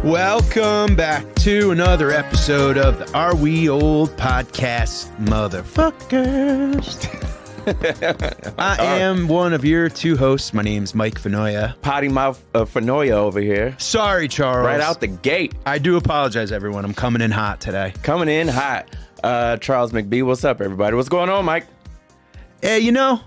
Welcome back to another episode of the Are We Old podcast, motherfuckers. I am one of your two hosts. My name's Mike Fenoya. Potty mouth Fenoya over here. Sorry, Charles. Right out the gate. I do apologize, everyone. I'm coming in hot today. Coming in hot. Charles McBee, what's up, everybody? What's going on, Mike? Hey, you know,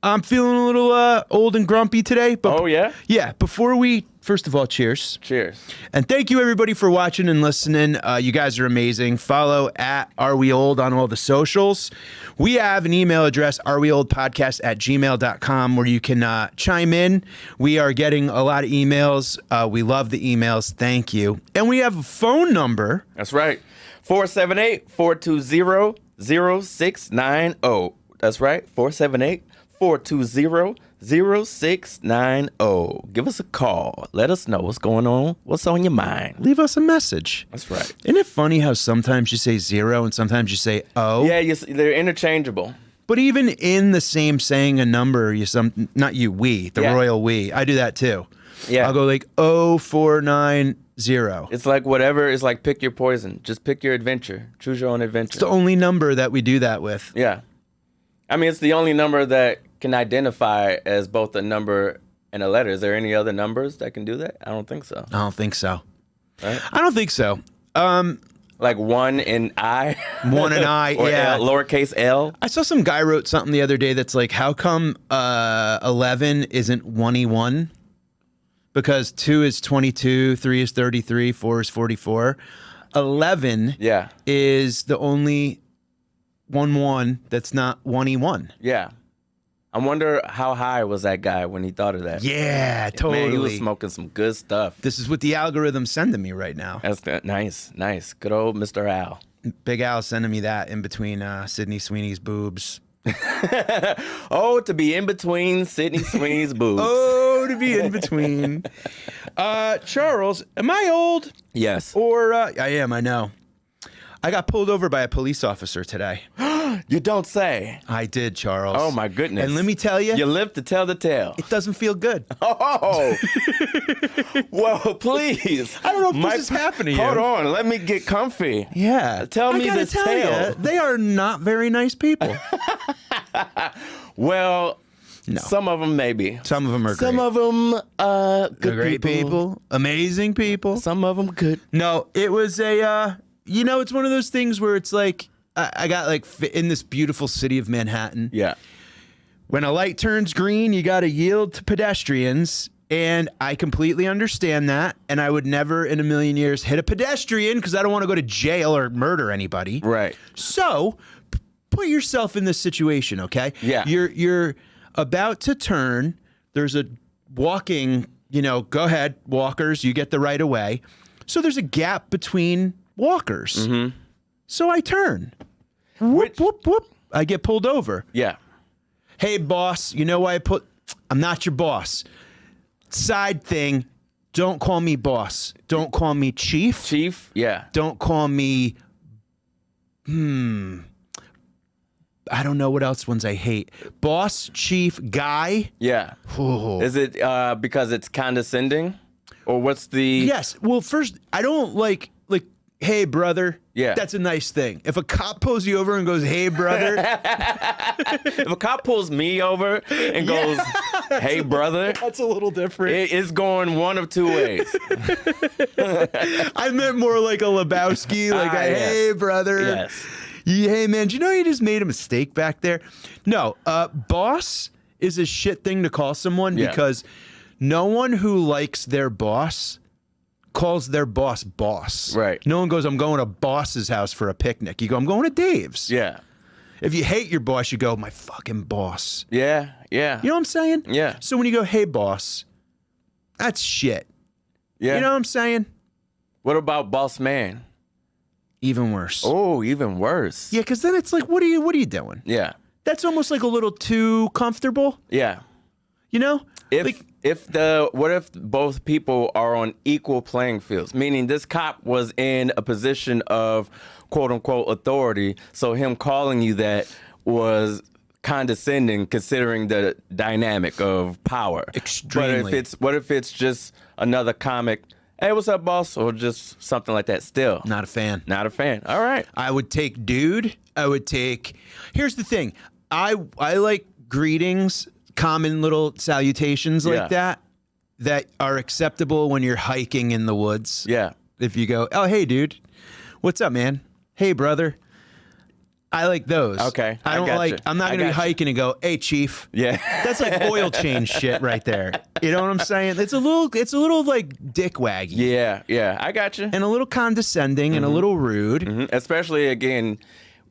I'm feeling a little old and grumpy today. But Oh, yeah? Yeah, before we, first of all, cheers. Cheers. And thank you, everybody, for watching and listening. You guys are amazing. Follow at Are We Old on all the socials. We have an email address, areweoldpodcast@gmail.com, where you can chime in. We are getting a lot of emails. We love the emails. Thank you. And we have a phone number. That's right. 478-420-0690. That's right. 478-420-0690. Give us a call. Let us know what's going on. What's on your mind? Leave us a message. That's right. Isn't it funny how sometimes you say zero and sometimes you say oh? Yeah, they're interchangeable. But even in the same saying a number, we, the Yeah. royal we, I do that too. Yeah. I'll go like 0490. It's like whatever. It's like pick your poison. Just pick your adventure. Choose your own adventure. It's the only number that we do that with. Yeah. I mean, it's the only number that can identify as both a number and a letter. Is there any other numbers that can do that? I don't think so. I don't think so. Right? I don't think so. Like one and I? One and I, or yeah. L, lowercase l? I saw some guy wrote something the other day that's like, how come 11 isn't 1E1? Because 2 is 22, 3 is 33, 4 is 44. 11 Yeah. is the only 1 that's not 1E1. Yeah. I wonder how high was that guy when he thought of that. Yeah, totally. Man, he was smoking some good stuff. This is what the algorithm's sending me right now. That's nice. Nice. Good old Mr. Al. Big Al sending me that in between Sydney Sweeney's boobs. Oh, to be in between Sydney Sweeney's boobs. Oh, to be in between. Charles, am I old? Yes. Or, I am, I know. I got pulled over by a police officer today. You don't say. I did, Charles. Oh, my goodness. And let me tell you, You live to tell the tale. it doesn't feel good. Oh, well, please. I don't know if this is happening to you. Hold on, let me get comfy. Yeah. Tell me I gotta this tell tale. you, they are not very nice people. Well, No. some of them maybe. Some of them are great. Some of them good They're great people. Amazing people. Some of them good. No, it was a, it's one of those things where it's like, I got like in this beautiful city of Manhattan. Yeah. When a light turns green, you got to yield to pedestrians. And I completely understand that. And I would never in a million years hit a pedestrian because I don't want to go to jail or murder anybody. Right. So put yourself in this situation, okay? Yeah. You're about to turn. There's a walking, go ahead, walkers, you get the right of way. So there's a gap between walkers. Mm-hmm. So I turn. Whoop, whoop, whoop. I get pulled over. Yeah. Hey, boss, you know why I'm not your boss. Side thing, don't call me boss. Don't call me chief. Chief? Yeah. Don't call me, I don't know what else ones I hate. Boss, chief, guy. Yeah. Oh. Is it because it's condescending? Or what's the... Yes. Well, first, I don't like, hey, brother. Yeah. That's a nice thing. If a cop pulls you over and goes, hey, brother. If a cop pulls me over and goes, hey, brother, That's a little different. it's going one of two ways. I meant more like a Lebowski, like a, Yes. hey, brother. Yes. Hey, man, do you know you just made a mistake back there? No, boss is a shit thing to call someone Yeah. because no one who likes their boss calls their boss boss. Right. No one goes, I'm going to boss's house for a picnic. You go, I'm going to Dave's. Yeah. If you hate your boss, you go, my fucking boss. Yeah. Yeah. You know what I'm saying? Yeah. So when you go, hey, boss, that's shit. Yeah. You know what I'm saying? What about boss man? Even worse. Oh, even worse. Yeah, because then it's like, what are you doing? Yeah. That's almost like a little too comfortable, Yeah. you know? What if both people are on equal playing fields? Meaning this cop was in a position of quote unquote authority, so him calling you that was condescending considering the dynamic of power. Extremely. But what if it's just another comic hey, what's up, boss? Or just something like that. Still. Not a fan. Not a fan. All right. I would take dude. I would take. Here's the thing. I like greetings, common little salutations like that are acceptable when you're hiking in the woods. Yeah. If you go, oh, hey, dude, what's up, man? Hey, brother. I like those. Okay, I don't got like. you. I'm not I gonna be got you. hiking and go, hey, chief. Yeah. That's like oil change shit right there. You know what I'm saying? It's a little like dick waggy. Yeah. Yeah. I got you. And a little condescending and a little rude. Mhm. Especially, again,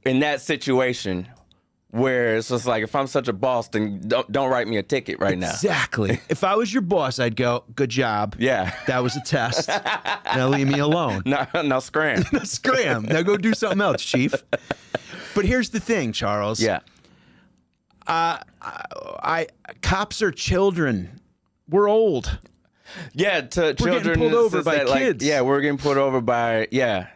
in that situation where it's just like, if I'm such a boss, then don't write me a ticket right now. Exactly. If I was your boss, I'd go, good job. Yeah. That was a test. Now leave me alone. No, scram. Scram. Now go do something else, chief. But here's the thing, Charles. Yeah. Cops are children. We're old. Yeah, to children. getting pulled over says by that, like, kids. yeah, we're getting pulled over by, yeah.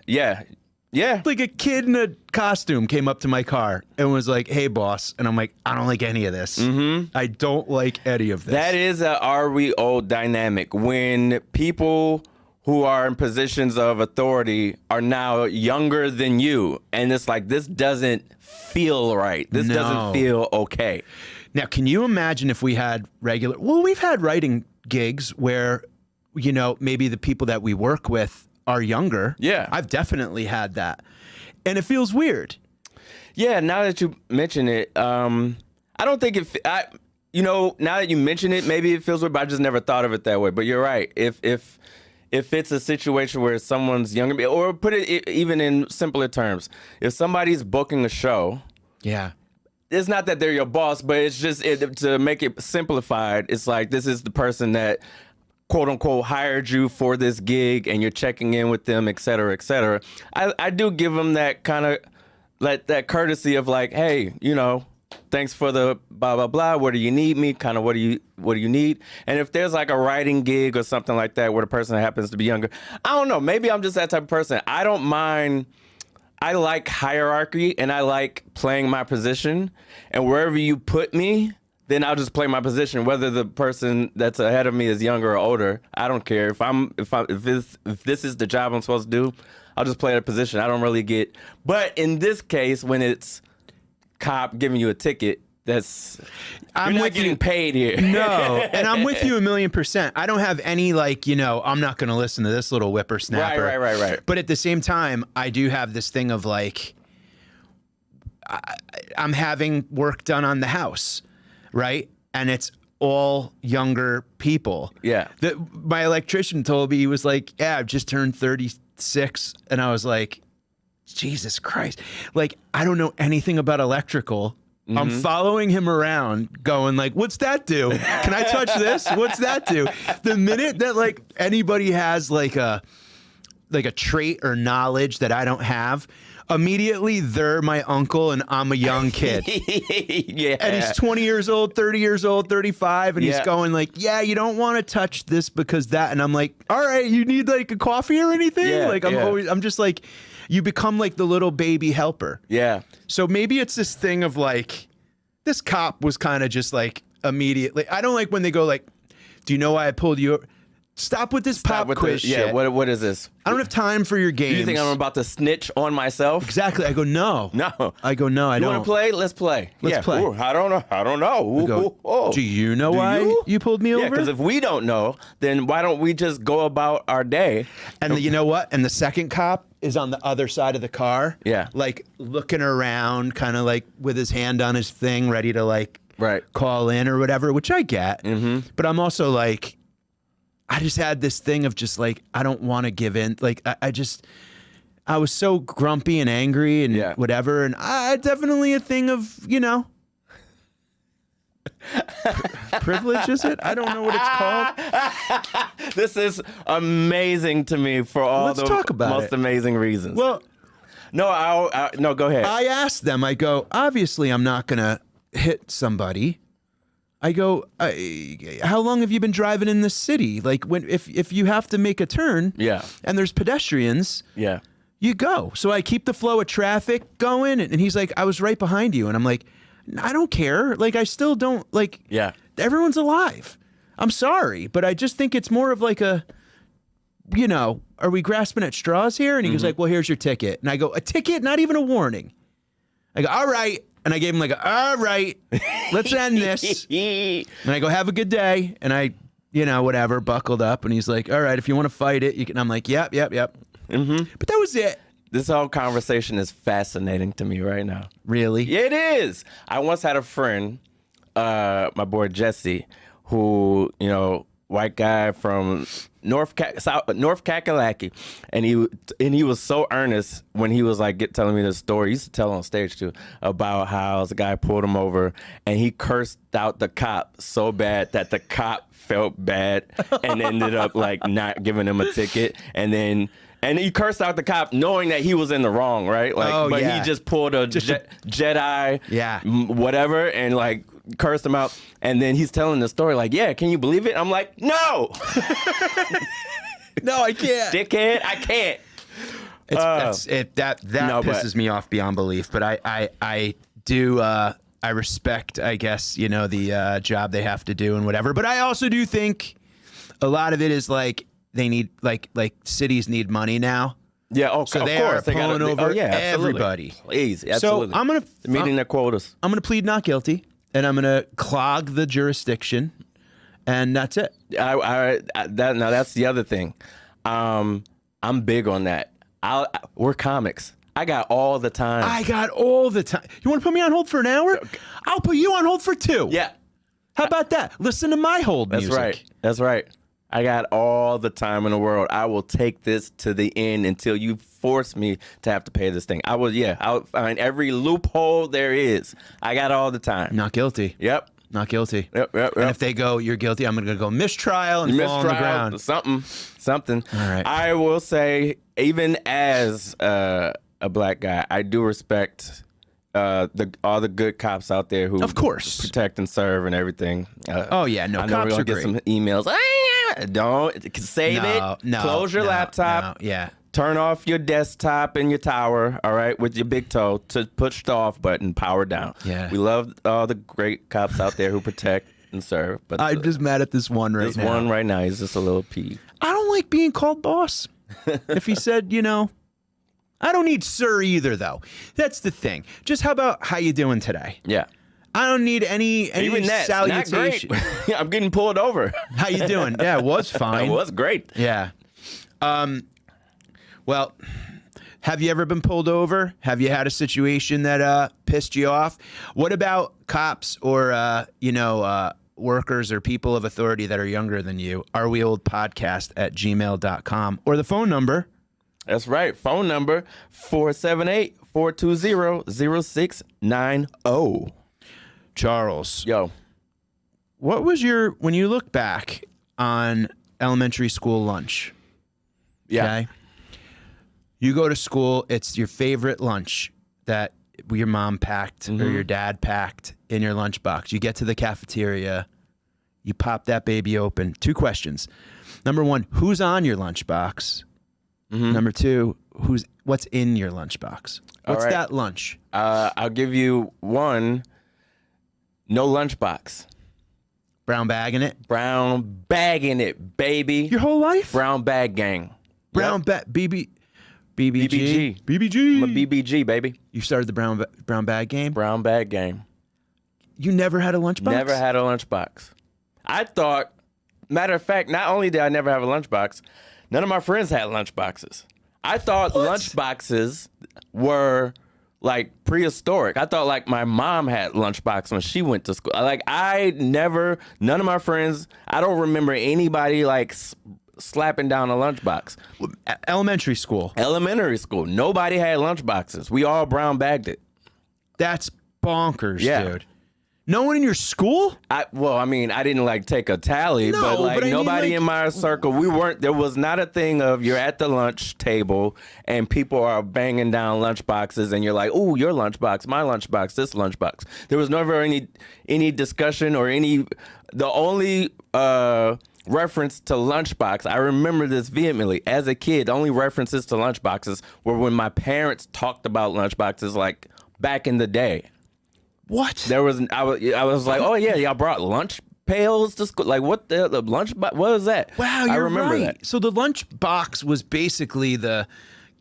Like a kid in a costume came up to my car and was like, hey, boss. And I'm like, I don't like any of this. Mm-hmm. I don't like any of this. That is a are we old dynamic when people who are in positions of authority are now younger than you. And it's like, this doesn't feel right. This No. doesn't feel okay. Now, can you imagine if we had we've had writing gigs where, you know, maybe the people that we work with are younger. Yeah. I've definitely had that. And it feels weird. Yeah, now that you mention it, I don't think now that you mention it, maybe it feels weird, but I just never thought of it that way. But you're right. If it's a situation where someone's younger, or put it even in simpler terms, if somebody's booking a show, Yeah. it's not that they're your boss, but it's just to make it simplified. It's like, this is the person that, quote unquote, hired you for this gig, and you're checking in with them, et cetera, et cetera. I do give them that kind of that courtesy of like, hey, you know, thanks for the blah blah blah. What do you need me? Kind of what do you need? And if there's like a writing gig or something like that where the person happens to be younger, I don't know. Maybe I'm just that type of person. I don't mind. I like hierarchy and I like playing my position. And wherever you put me, then I'll just play my position. Whether the person that's ahead of me is younger or older, I don't care. If this is the job I'm supposed to do, I'll just play the position. I don't really get. But in this case, when it's cop giving you a ticket, you're not getting paid here. No, and I'm with you 1,000,000%. I don't have any like, you know, I'm not going to listen to this little whippersnapper. Right. But at the same time, I do have this thing of like, I'm having work done on the house, right? And it's all younger people. Yeah. My electrician told me, he was like, yeah, I've just turned 36. And I was like, Jesus Christ. Like, I don't know anything about electrical. I'm following him around going like, what's that do? Can I touch this? What's that do? The minute that like anybody has like a trait or knowledge that I don't have, immediately they're my uncle and I'm a young kid. Yeah. And he's 20 years old, 30 years old, 35. And he's Yeah. going like, yeah, you don't want to touch this because that. And I'm like, all right, you need like a coffee or anything? Yeah, like yeah. I'm just like, you become like the little baby helper. Yeah. So maybe it's this thing of like, this cop was kind of just like immediately. I don't like when they go like, do you know why I pulled you over? Stop with this pop quiz shit. Yeah, what is this? I don't have time for your games. You think I'm about to snitch on myself? Exactly. I go, no. No. I go, no, I You don't. want to play? Let's play. Let's play. Ooh, I don't know. I go, Oh. do you know Do why you pulled me over? Yeah, because if we don't know, then why don't we just go about our day? And you know what? And the second cop is on the other side of the car. Yeah. Like looking around, kind of like with his hand on his thing, ready to like Right. call in or whatever, which I get. Mm-hmm. But I'm also like, I just had this thing of just like, I don't want to give in. Like, I was so grumpy and angry and Yeah. whatever. And I definitely a thing of, you know, privilege, is it? I don't know what it's called. This is amazing to me for all Let's the talk about most it. amazing reasons. Well, no, go ahead. I asked them, I go, obviously I'm not going to hit somebody. I go, how long have you been driving in this city? Like if you have to make a turn Yeah. and there's pedestrians, Yeah. you go. So I keep the flow of traffic going. And he's like, I was right behind you. And I'm like, I don't care. Like, I still don't like, Yeah. everyone's alive. I'm sorry. But I just think it's more of like you know, are we grasping at straws here? And he goes like, well, here's your ticket. And I go, a ticket? Not even a warning. I go, all right. And I gave him like, all right, let's end this. And I go, have a good day. And I, you know, whatever, buckled up. And he's like, all right, if you want to fight it, you can. I'm like, yep. But that was it. This whole conversation is fascinating to me right now. Really? Yeah, it is. I once had a friend, my boy Jesse, who, you know, white guy from North Kakalaki, and he was so earnest when he was like telling me this story. He used to tell on stage too about how the guy pulled him over and he cursed out the cop so bad that the cop felt bad and ended up like not giving him a ticket, and he cursed out the cop knowing that he was in the wrong, right? Like, but he just pulled a Jedi, whatever, and like cursed him out. And then he's telling the story like, yeah, can you believe it? I'm like, no. No, I can't. Dickhead, I can't. That pisses me off beyond belief. But I do I respect, I guess, you know, the job they have to do and whatever. But I also do think a lot of it is like they need like cities need money now. Yeah, so of they course. are pulling over everybody. Please, absolutely. So I'm gonna meeting their quotas. I'm gonna plead not guilty, and I'm gonna clog the jurisdiction, and that's it. That's the other thing. I'm big on that. We're comics. I got all the time. You want to put me on hold for an hour? I'll put you on hold for 2. Yeah. How about that? Listen to my hold music. That's right. I got all the time in the world. I will take this to the end until you force me to have to pay this thing. I'll find every loophole there is. I got all the time. Not guilty. Yep. Not guilty. Yep. And if they go, you're guilty, I'm going to go mistrial and fall on the ground. Something. All right. I will say, even as a black guy, I do respect all the good cops out there who, of course, protect and serve and everything. Oh yeah, no, I know cops we're are gonna great. get some emails. Don't save it. Close your laptop. Yeah. Turn off your desktop and your tower. All right, with your big toe to push the off button. Power down. Yeah. We love all the great cops out there who protect and serve. But I'm just mad at this one right now. This one right now, he's just a little peeved. I don't like being called boss. If he said, you know. I don't need sir either, though. That's the thing. Just how you doing today? Yeah. I don't need any even that, salutation. Not great. I'm getting pulled over. How you doing? Yeah, it was fine. It was great. Yeah. Well, have you ever been pulled over? Have you had a situation that pissed you off? What about cops or workers or people of authority that are younger than you? areweoldpodcast@gmail.com or the phone number. That's right. Phone number 478-420-0690. Charles. Yo. What was when you look back on elementary school lunch? Yeah. Okay? You go to school, it's your favorite lunch that your mom packed or your dad packed in your lunchbox. You get to the cafeteria, you pop that baby open. 2 questions. Number 1, who's on your lunchbox? Number 2, what's in your lunchbox? What's that lunch? I'll give you 1. No lunchbox. Brown bag in it? Brown bag in it, baby. Your whole life? Brown bag gang. Brown bag, BBG. I'm a BBG, baby. You started the brown bag game? Brown bag game. You never had a lunchbox? Never had a lunchbox. I thought, matter of fact, not only did I never have a lunchbox, none of my friends had lunchboxes. I thought lunchboxes were like prehistoric. I thought like my mom had lunchbox when she went to school. Like none of my friends, I don't remember anybody like slapping down a lunchbox. Elementary school. Nobody had lunchboxes. We all brown bagged it. That's bonkers, dude. No one in your school? I didn't like take a tally, but nobody in my circle, there was not a thing of you're at the lunch table and people are banging down lunchboxes and you're like, ooh, your lunchbox, my lunchbox, this lunchbox. There was never any discussion or the only reference to lunchbox. I remember this vehemently. As a kid, the only references to lunchboxes were when my parents talked about lunchboxes like back in the day. What? I was like, oh yeah, y'all brought lunch pails to school? Like what the lunch box? What was that? Wow, I you're remember right. that. So the lunch box was basically the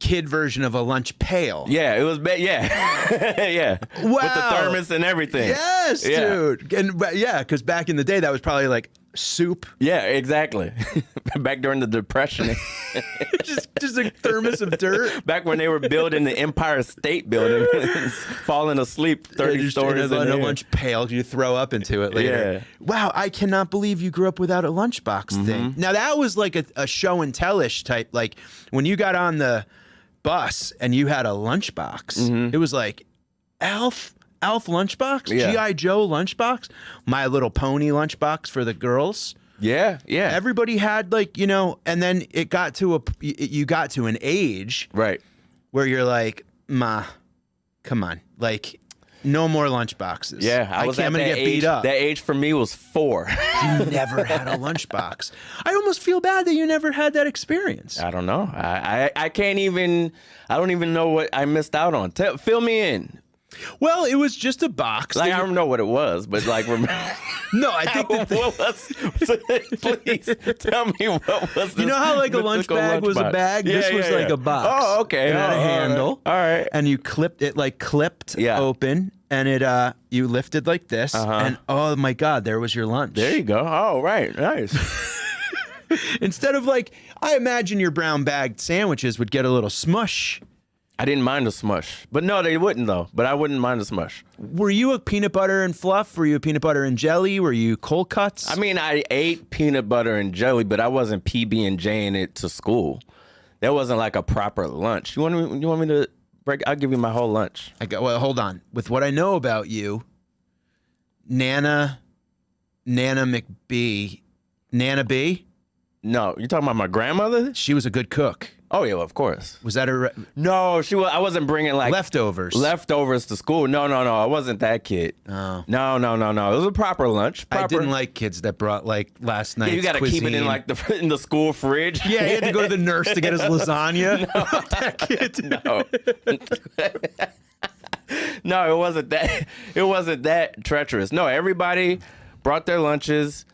kid version of a lunch pail. Yeah, it was yeah. Yeah. Wow. With the thermos and everything. Yes, Yeah. dude. And yeah, because back in the day, that was probably like soup. Yeah, exactly. Back during the Depression. just a thermos of dirt. Back when they were building the Empire State Building, falling asleep 30 Just stories in a in the lunch pail. You throw up into it later. Yeah. Wow, I cannot believe you grew up without a lunchbox thing. Now that was like a show and tell-ish type. Like when you got on the bus and you had a lunchbox, it was like Alf lunchbox, Yeah. G.I. Joe lunchbox, My Little Pony lunchbox for the girls. Yeah, yeah. Everybody had like, and then it got to you got to an age Right. where you're like, Ma, come on, like no more lunch boxes. Yeah, I'm gonna that get age, beat up. That age for me was 4. You never had a lunchbox. I almost feel bad that you never had that experience. I don't know. I can't even. I don't even know what I missed out on. Fill me in. Well, it was just a box. Like that I don't know what it was, but like remember. no, I think that what was? Please tell me what was. you know how like a lunch mythical bag was a lunchbox? bag? Yeah, This was yeah, like yeah. a box. Oh, okay. It had a handle. All right. And you clipped it, like clipped Yeah. open, and it you lifted like this, and oh my God, there was your lunch. There you go. Oh, right. Nice. Instead of like, I imagine your brown bagged sandwiches would get a little smush. I didn't mind the smush, but no, they wouldn't though. But I wouldn't mind the smush. Were you a peanut butter and fluff? Were you a peanut butter and jelly? Were you cold cuts? I mean, I ate peanut butter and jelly, but I wasn't PB&Jing it to school. That wasn't like a proper lunch. You want me to break? I'll give you my whole lunch. Well, hold on. With what I know about you, Nana B. No, you talking about my grandmother? She was a good cook. Oh yeah, well, of course. Was that a No, she was. I wasn't bringing like leftovers? leftovers to school. No. I wasn't that kid. Oh. No. It was a proper lunch. Proper. I didn't like kids that brought like last night's Yeah, you got to keep it in cuisine. like in the school fridge. Yeah, he had to go to the nurse to get his lasagna. No, it wasn't that. It wasn't that treacherous. No, everybody brought their lunches,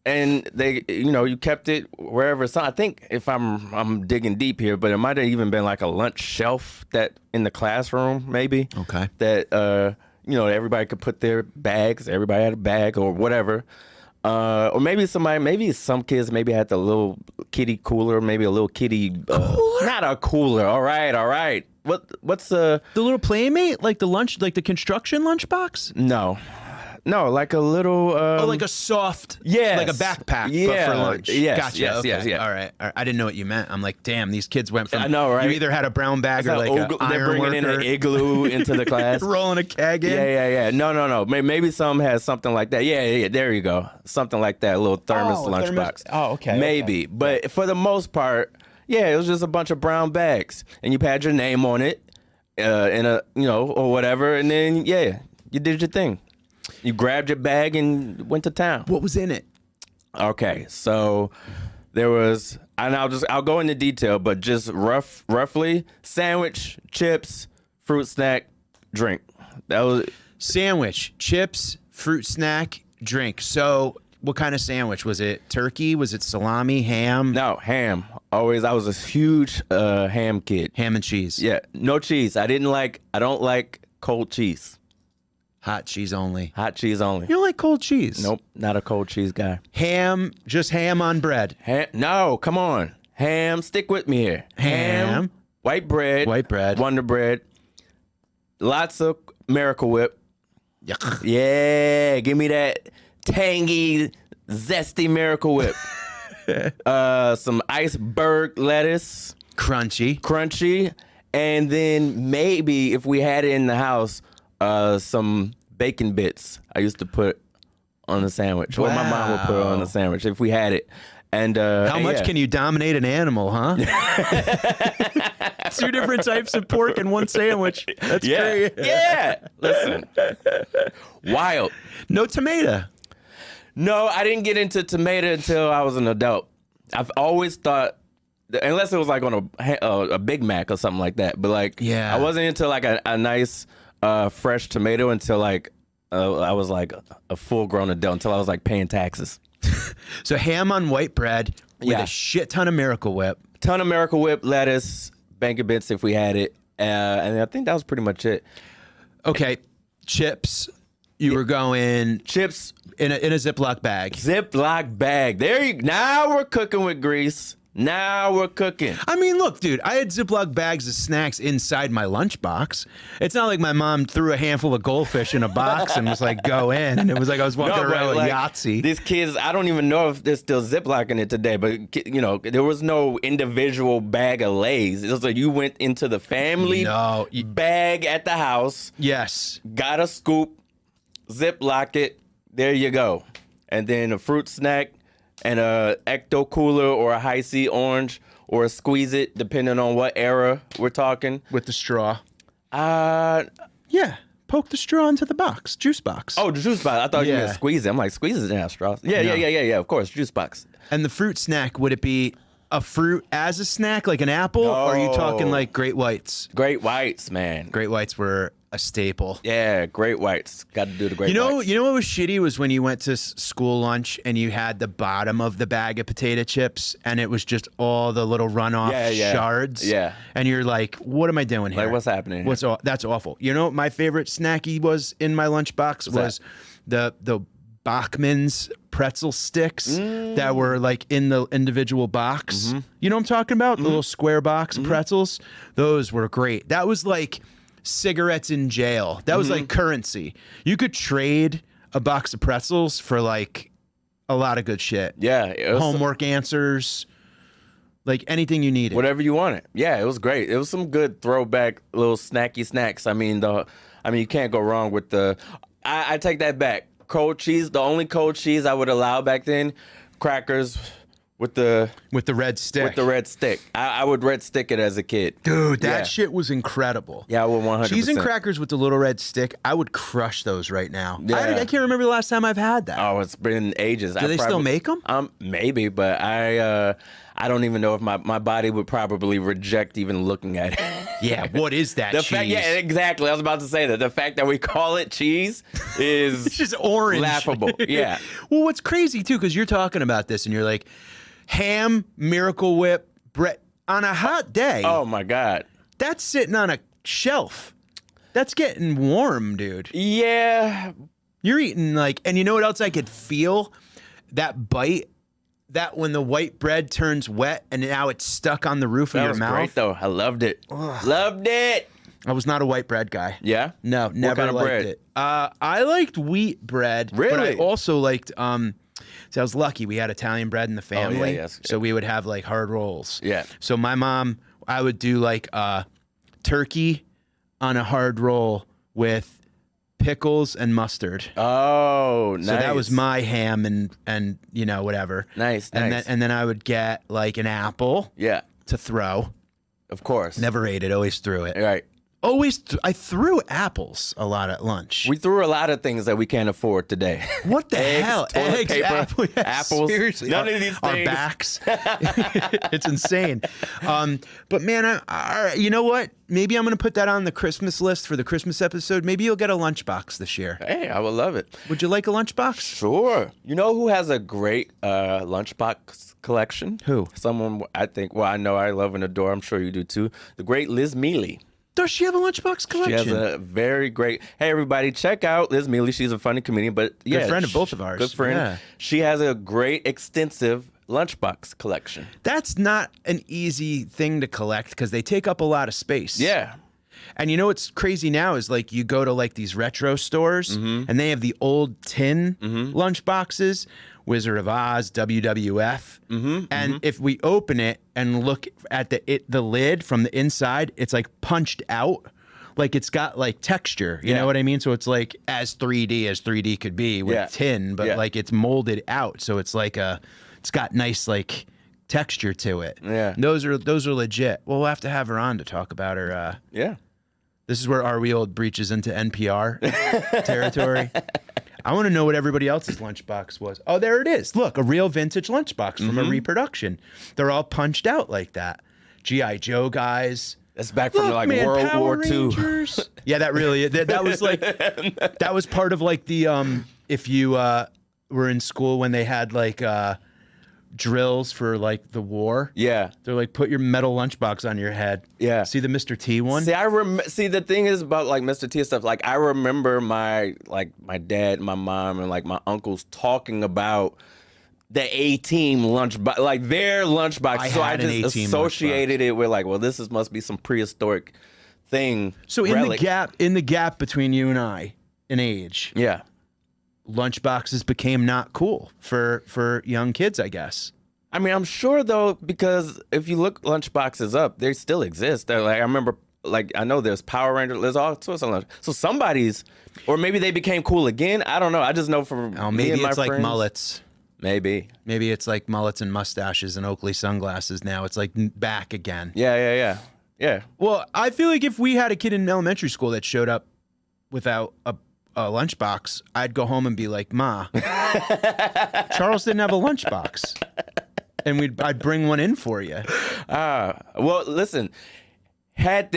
and they, you kept it wherever. So I think if I'm digging deep here, but it might have even been like a lunch shelf that in the classroom, maybe. Okay. That everybody could put their bags. Everybody had a bag or whatever. Or maybe some kids maybe had the little kiddie cooler, maybe a little kiddie Cooler? Not a cooler. All right. What's The little Playmate, like the lunch, like the construction lunchbox. No, like a little Like a soft, yes. like a backpack, but Yeah. for lunch. Yes, Gotcha. yes, okay. yes, yes. All right. I didn't know what you meant. I'm like, damn, these kids went from. I know, right? You either had a brown bag or like an they're iron bringing in worker, an igloo into the class. rolling a keg in. Yeah. No. Maybe some has something like that. Yeah. There you go. Something like that, a little thermos lunchbox. Oh, okay. Maybe, but for the most part, yeah, it was just a bunch of brown bags, and you had your name on it, in a or whatever, and then you did your thing. You grabbed your bag and went to town. What was in it? Okay, so there was, and I'll go into detail, but just roughly, sandwich, chips, fruit snack, drink. That was Sandwich, chips, fruit snack, drink. So, what kind of sandwich was it? Turkey? Was it salami? Ham? no ham. Always, I was a huge ham kid. Ham and cheese. Yeah, no cheese. I don't like cold cheese. Hot cheese only. Hot cheese only. You don't like cold cheese? Nope, not a cold cheese guy. Ham, just ham on bread. No, come on. Ham, stick with me here. Ham. White bread. Wonder bread. Lots of Miracle Whip. Yuck. Yeah, give me that tangy, zesty Miracle Whip. Some iceberg lettuce. Crunchy. And then maybe if we had it in the house, some bacon bits I used to put on the sandwich. Or my mom would put on the sandwich if we had it. And how much can you dominate an animal, huh? 2 different types of pork in one sandwich. That's great. Yeah. Listen. Wild. No tomato. No, I didn't get into tomato until I was an adult. I've always thought, unless it was like on a Big Mac or something like that, but like, Yeah. I wasn't into like a nice fresh tomato until like I was like a full-grown adult until I was like paying taxes. So ham on white bread with a shit ton of Miracle Whip. Ton of Miracle Whip, lettuce, bacon bits if we had it, and I think that was pretty much it. Okay, chips. You were going Chips in a Ziploc bag. Ziploc bag. Now we're cooking with grease. Now we're cooking. I mean, look, dude, I had Ziploc bags of snacks inside my lunchbox. It's not like my mom threw a handful of goldfish in a box and was like, go in. And it was like I was walking around with Yahtzee. These kids, I don't even know if they're still Ziplocking it today, but, you know, there was no individual bag of Lay's. It was like you went into the family bag at the house. Yes. Got a scoop, Ziploc it, there you go. And then a fruit snack. And a Ecto Cooler or a High C Orange or a Squeeze It, depending on what era we're talking. With the straw. Yeah. Poke the straw into the box. Juice box. Oh, the juice box. I thought you meant Squeeze It. I'm like, Squeeze It didn't have straws. Yeah. Of course, juice box. And the fruit snack, would it be a fruit as a snack, like an apple? Or are you talking like Great Whites? Great Whites, man. Great Whites were a staple. Yeah, Great Whites. Got to do the Great Whites. You know what was shitty was when you went to school lunch and you had the bottom of the bag of potato chips and it was just all the little runoff shards. Yeah. And you're like, what am I doing here? Like, what's happening here? That's awful. You know what my favorite snacky was in my lunchbox was the Bachman's pretzel sticks that were like in the individual box. Mm-hmm. You know what I'm talking about? The little square box pretzels. Those were great. That was like cigarettes in jail. That was like currency. You could trade a box of pretzels for like a lot of good shit. Yeah. Homework answers, like anything you needed. Whatever you wanted. Yeah, it was great. It was some good throwback little snacky snacks. I mean, you can't go wrong with I take that back. Cold cheese, the only cold cheese I would allow back then, crackers with the red stick. With the red stick. I would red stick it as a kid. Dude, that shit was incredible. Yeah, I would 100%. Cheese and crackers with the little red stick, I would crush those right now. Yeah. I can't remember the last time I've had that. Oh, it's been ages. Do they still make them? Maybe, but I don't even know if my body would probably reject even looking at it. Yeah, what is that cheese? Yeah, exactly. I was about to say that. The fact that we call it cheese is it's just orange. Laughable. Yeah. Well, what's crazy too, because you're talking about this and you're like, ham, Miracle Whip, bread on a hot day. Oh my God. That's sitting on a shelf. That's getting warm, dude. Yeah. You're eating like, and you know what else I could feel? That bite. That when the white bread turns wet and now it's stuck on the roof of your mouth. That was great, though. I loved it. Ugh. Loved it. I was not a white bread guy. Yeah? No, never kind of liked bread? it. I liked wheat bread. Really? But I also liked, so I was lucky. We had Italian bread in the family. Oh, yeah, yes. So we would have like hard rolls. Yeah. So my mom, I would do like turkey on a hard roll with pickles and mustard. Oh, nice. So that was my ham and you know whatever. Nice. And then I would get like an apple. Yeah. To throw. Of course. Never ate it. Always threw it. Right. I threw apples a lot at lunch. We threw a lot of things that we can't afford today. What the hell? Toilet paper, apples. Seriously. None of these things. Our backs. It's insane. But man, you know what? Maybe I'm going to put that on the Christmas list for the Christmas episode. Maybe you'll get a lunchbox this year. Hey, I would love it. Would you like a lunchbox? Sure. You know who has a great lunchbox collection? Who? Someone I know I love and adore. I'm sure you do too. The great Liz Mealy. Does she have a lunchbox collection? She has a very great. Hey, everybody, check out Liz Mealy. She's a funny comedian, but good friend of both of ours. Good friend. Yeah. She has a great, extensive lunchbox collection. That's not an easy thing to collect because they take up a lot of space. Yeah. And you know what's crazy now is like you go to like these retro stores and they have the old tin lunch boxes, Wizard of Oz, WWF. And if we open it and look at the lid from the inside, it's like punched out. Like it's got like texture, you know what I mean? So it's like as 3D as 3D could be with tin, but like it's molded out. So it's like it's got nice like texture to it. Yeah. And those are legit. Well, we'll have to have her on to talk about her. Yeah. This is where Are We Old breaches into NPR territory. I want to know what everybody else's lunchbox was. Oh, there it is. Look, a real vintage lunchbox from a reproduction. They're all punched out like that. G.I. Joe guys. That's back from Look, like man, World Power War II. Rangers. Yeah, that really that was like that was part of like the if you were in school when they had like drills for like the war. Yeah. They're like, put your metal lunchbox on your head. Yeah. See the Mr. T one? See, the thing is about like Mr. T stuff. Like I remember my dad, my mom, and like my uncles talking about the A-Team lunchbox, like their lunchbox. So I had an just A-Team associated it with like, well, this must be some prehistoric thing. So in the gap between you and I in age, Yeah. lunchboxes became not cool for young kids, I guess. I mean, I'm sure though, because if you look lunchboxes up, they still exist. They're like, I remember, like, I know there's Power Rangers, there's all sorts of lunch. So somebody's, or maybe they became cool again. I don't know. I just know from Oh, me maybe and my it's like friends. mullets. Maybe. Maybe it's like mullets and mustaches and Oakley sunglasses now. It's like back again. Yeah. Well, I feel like if we had a kid in elementary school that showed up without a lunchbox, I'd go home and be like, Ma, Charles didn't have a lunchbox. And I'd bring one in for you. Well, listen, had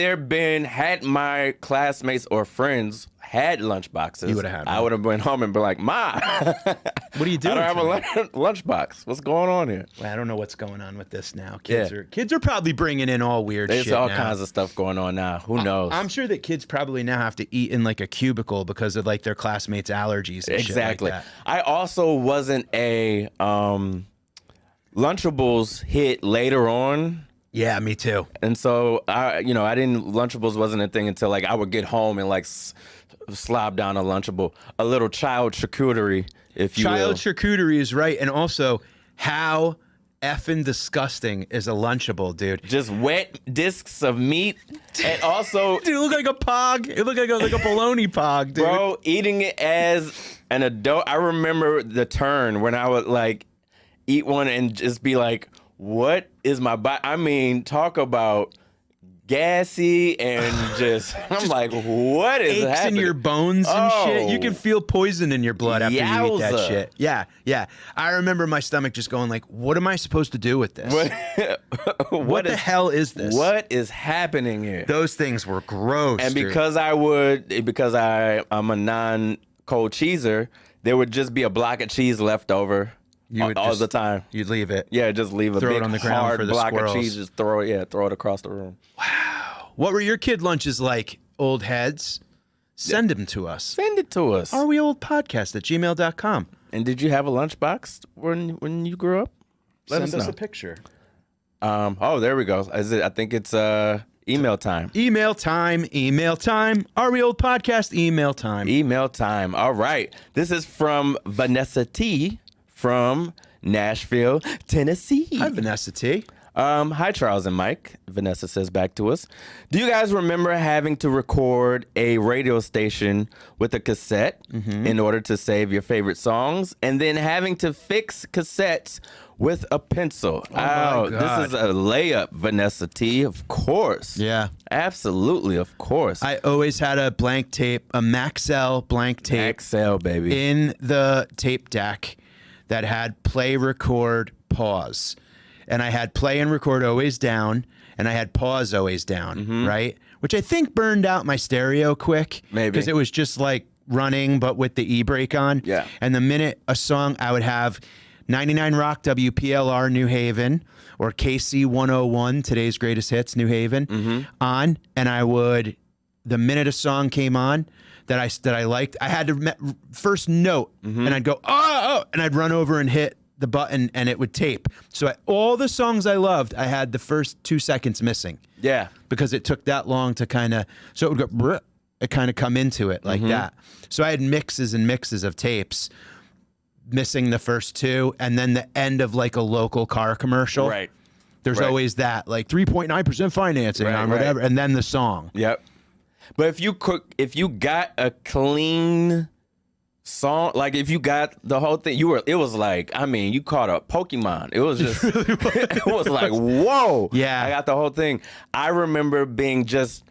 my classmates or friends had lunchboxes, You would've had I one. would have been home and been like, Ma, What are you doing? I don't have a lunchbox. What's going on here? I don't know what's going on with this now. Yeah. Kids are probably bringing in all weird There's shit all now. kinds of stuff going on now. Who knows? I'm sure that kids probably now have to eat in like a cubicle because of like their classmates' allergies and Exactly. shit like that. I also wasn't a Lunchables hit later on. Yeah, me too. And so Lunchables wasn't a thing until like I would get home and like slob down a Lunchable, a little child charcuterie, if you Child will. charcuterie is right. And also, how effing disgusting is a Lunchable, dude? Just wet discs of meat, and also, Dude, it looked like a pog. It looked like a bologna pog, dude. bro, eating it as an adult. I remember the turn when I would like eat one and just be like, "What is my body?" I mean, talk about gassy and just I'm like, what is Aches happening? in your bones and shit. You Oh. can feel poison in your blood after you eat that Yowza. shit. Yeah. I remember my stomach just going like, what am I supposed to do with this? What the hell is this? What is happening here? Those things were gross. And dude. because I'm a non-cold cheeser, there would just be a block of cheese left over You would all just- the time. you'd leave it. Yeah, just leave a Throw it big on the ground hard for the block squirrels. of cheese. Just throw it across the room. What were your kid lunches like, old heads? Send them to us. Send it to us. areweoldpodcast@gmail.com. And did you have a lunchbox when you grew up? Let Send us us know. a picture. There we go. I think it's email time. Email time. areweoldpodcast, email time. Email time. All right. This is from Vanessa T. from Nashville, Tennessee. Hi, Vanessa T. Hi, Charles and Mike. Vanessa says back to us. Do you guys remember having to record a radio station with a cassette in order to save your favorite songs and then having to fix cassettes with a pencil? my God. This is a layup, Vanessa T. Of course. Yeah. Absolutely. Of course. I always had a blank tape, a Maxell blank tape Excel, baby. in the tape deck that had play, record, pause. And I had play and record always down, and I had pause always down, right? Which I think burned out my stereo quick. Maybe. Because it was just like running, but with the e-brake on. Yeah. And the minute a song, I would have 99 Rock WPLR New Haven or KC 101, Today's Greatest Hits New Haven, on. And I would, the minute a song came on that I liked, I had to first note, and I'd go, oh, and I'd run over and hit the button and it would tape. So all the songs I loved, I had the first 2 seconds missing Yeah. because it took that long to kind of, so it would go, brr, it kind of come into it like that. So I had mixes and mixes of tapes missing the first two, and then the end of like a local car commercial. Right. There's Right. always that, like 3.9% financing Right, on right. whatever, and then the song. Yep. But if you got a clean song, like if you got the whole thing, it was like, I mean, you caught a Pokemon. It was just, it was like, whoa. Yeah. I got the whole thing. I remember being just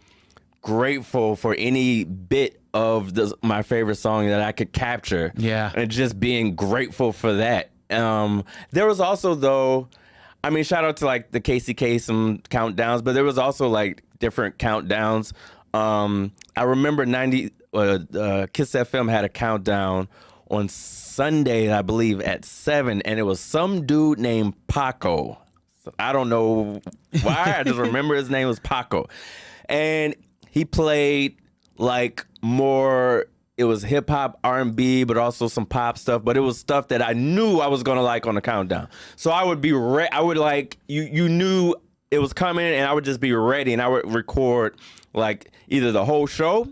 grateful for any bit of my favorite song that I could capture. Yeah. And just being grateful for that. There was also, though, I mean, shout out to like the Casey Kasem countdowns, but there was also like different countdowns. I remember Kiss FM had a countdown on Sunday, I believe, at 7, and it was some dude named Paco. So I don't know why. I just remember his name was Paco. And he played like more, it was hip hop, R&B, but also some pop stuff. But it was stuff that I knew I was gonna like on the countdown. So I would be I would like, you knew it was coming, and I would just be ready, and I would record like either the whole show,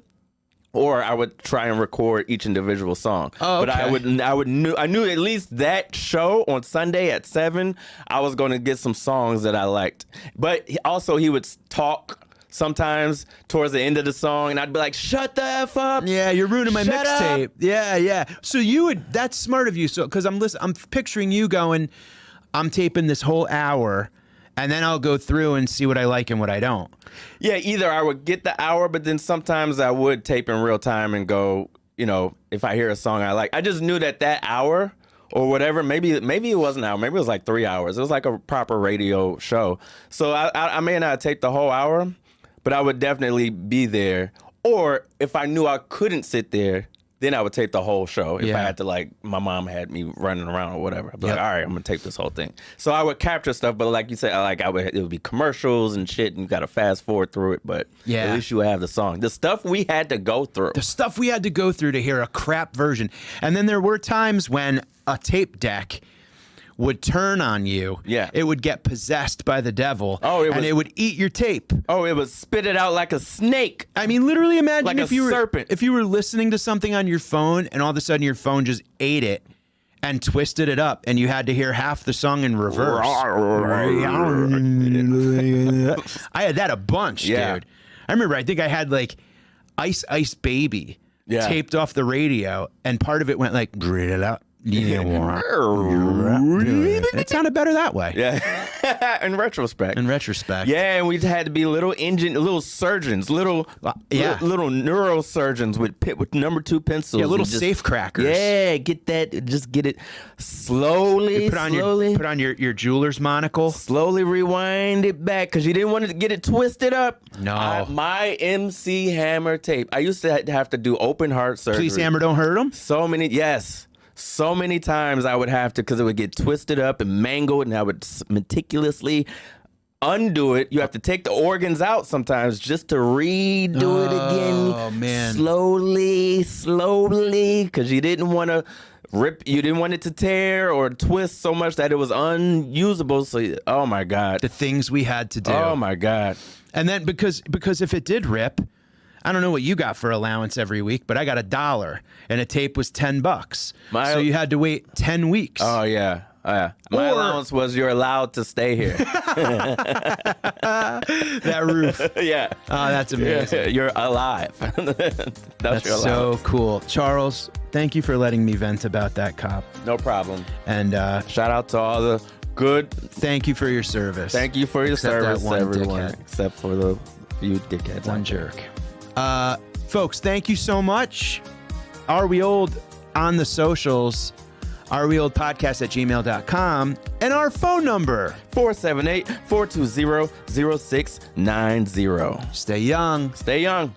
or I would try and record each individual song. Oh, okay. But I knew at least that show on Sunday at 7, I was going to get some songs that I liked. But he would talk sometimes towards the end of the song, and I'd be like, "Shut the F up." Yeah, you're ruining my Shut mixtape. up. Yeah. So that's smart of you. So because I'm picturing you going, I'm taping this whole hour, and then I'll go through and see what I like and what I don't. Yeah, either I would get the hour, but then sometimes I would tape in real time and go, if I hear a song I like. I just knew that hour or whatever, maybe it wasn't an hour, maybe it was like 3 hours. It was like a proper radio show. So I may not tape the whole hour, but I would definitely be there. Or if I knew I couldn't sit there, then I would tape the whole show. If I had to, like, my mom had me running around or whatever, I'd be like, all right, I'm gonna tape this whole thing. So I would capture stuff, but like you said, it would be commercials and shit, and you gotta fast forward through it. But at least you would have the song. The stuff we had to go through. The stuff we had to go through to hear a crap version. And then there were times when a tape deck would turn on you. Yeah. It would get possessed by the devil. It would eat your tape. Oh, it would spit it out like a snake. I mean, literally imagine Like if a you were serpent. if you were listening to something on your phone and all of a sudden your phone just ate it and twisted it up and you had to hear half the song in reverse. I had that a bunch, dude. I remember, I think I had like Ice Ice Baby taped off the radio, and part of it went like, it sounded better that way. Yeah. In retrospect. Yeah, and we had to be little surgeons, little neurosurgeons with number 2 pencils. Yeah, little safe crackers. Yeah, get it slowly. Put on your jeweler's monocle. Slowly rewind it back, because you didn't want to get it twisted up. No. My MC Hammer tape. I used to have to do open heart surgery. Please, Hammer, don't hurt him. So many times I would have to, because it would get twisted up and mangled, and I would meticulously undo it. You have to take the organs out sometimes just to redo it again. Oh, man. Slowly, because you didn't want to you didn't want it to tear or twist so much that it was unusable. So, oh my God. The things we had to do. Oh my God. And then because if it did rip, I don't know what you got for allowance every week, but I got $1 and a tape was $10. So you had to wait 10 weeks. Oh yeah. My allowance was you're allowed to stay here. That roof. Yeah. Oh, that's amazing. Yeah, you're alive. That's so cool. Charles, thank you for letting me vent about that cop. No problem. And shout out to all the good. Thank you for your service. Thank you for your service, everyone. Dickhead. Except for the few dickheads. One jerk. Folks, thank you so much. Are We Old on the socials, areweoldpodcast@gmail.com, and our phone number 478-420-0690. Stay young. Stay young.